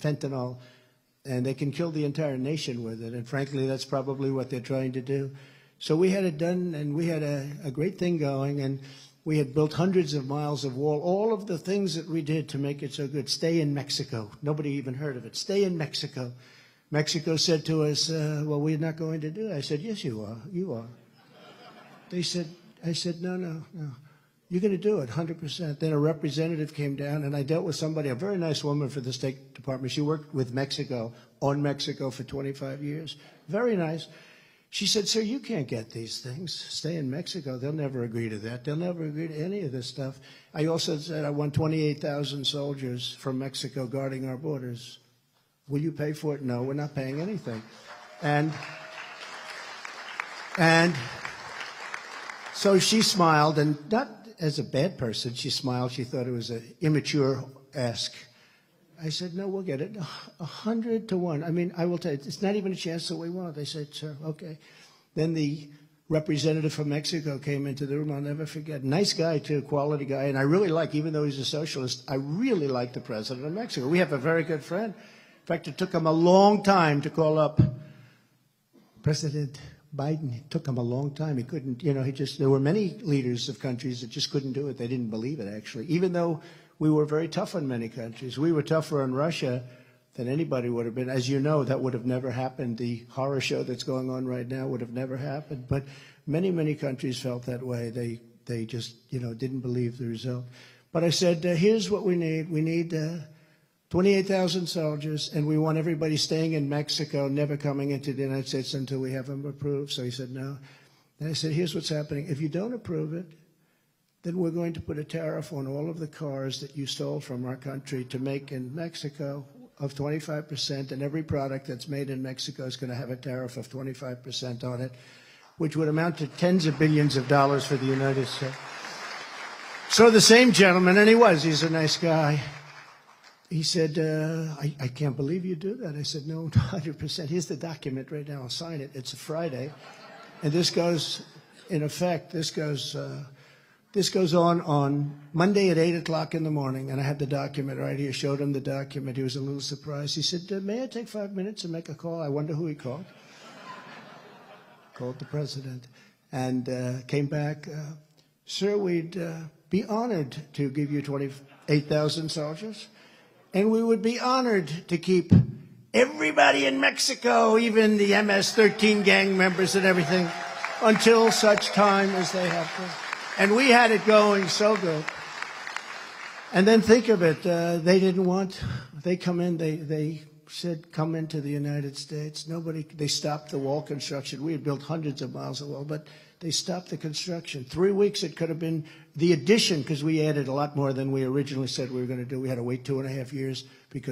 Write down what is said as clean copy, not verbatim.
fentanyl, and they can kill the entire nation with it. And frankly, that's probably what they're trying to do. So we had it done, and we had a great thing going, and we had built hundreds of miles of wall. All of the things that we did to make it so good. Stay in Mexico. Nobody even heard of it. Stay in Mexico. Mexico said to us, well, we're not going to do it. I said, yes, you are. You are. I said, no. You're going to do it, 100%. Then a representative came down, and I dealt with somebody, a very nice woman for the State Department. She worked with Mexico, on Mexico for 25 years. Very nice. She said, sir, you can't get these things. Stay in Mexico. They'll never agree to that. They'll never agree to any of this stuff. I also said I want 28,000 soldiers from Mexico guarding our borders. Will you pay for it? No, we're not paying anything. And so she smiled, and not as a bad person. She smiled. She thought it was an immature ask. I said, no, we'll get it. 100 to 1. I mean, I will tell you, it's not even a chance that we want. They said, sir, okay. Then the representative from Mexico came into the room. I'll never forget. Nice guy, too, quality guy. And I really like, even though he's a socialist, I really like the president of Mexico. We have a very good friend. In fact, it took him a long time to call up President Biden. It took him a long time. He couldn't, there were many leaders of countries that just couldn't do it. They didn't believe it, actually, even though we were very tough on many countries. We were tougher on Russia than anybody would have been. As you know, that would have never happened. The horror show that's going on right now would have never happened. But many, many countries felt that way. They just, didn't believe the result. But I said, here's what we need. We need 28,000 soldiers, and we want everybody staying in Mexico, never coming into the United States until we have them approved. So he said, no. And I said, here's what's happening. If you don't approve it, then we're going to put a tariff on all of the cars that you stole from our country to make in Mexico of 25%, and every product that's made in Mexico is going to have a tariff of 25% on it, which would amount to tens of billions of dollars for the United States. So the same gentleman, and he's a nice guy, he said, I can't believe you do that. I said, no, 100%. Here's the document right now. I'll sign it. It's a Friday. And this goes, in effect, this goes on Monday at 8 o'clock in the morning, and I had the document right here. Showed him the document. He was a little surprised. He said, may I take 5 minutes and make a call? I wonder who he called. Called the president and came back. Sir, we'd be honored to give you 28,000 soldiers, and we would be honored to keep everybody in Mexico, even the MS-13 gang members and everything, until such time as they have to. And we had it going so good. And then think of it, they come in, they said, come into the United States. They stopped the wall construction. We had built hundreds of miles of wall, but they stopped the construction. 3 weeks, it could have been the addition, because we added a lot more than we originally said we were going to do. We had to wait 2.5 years because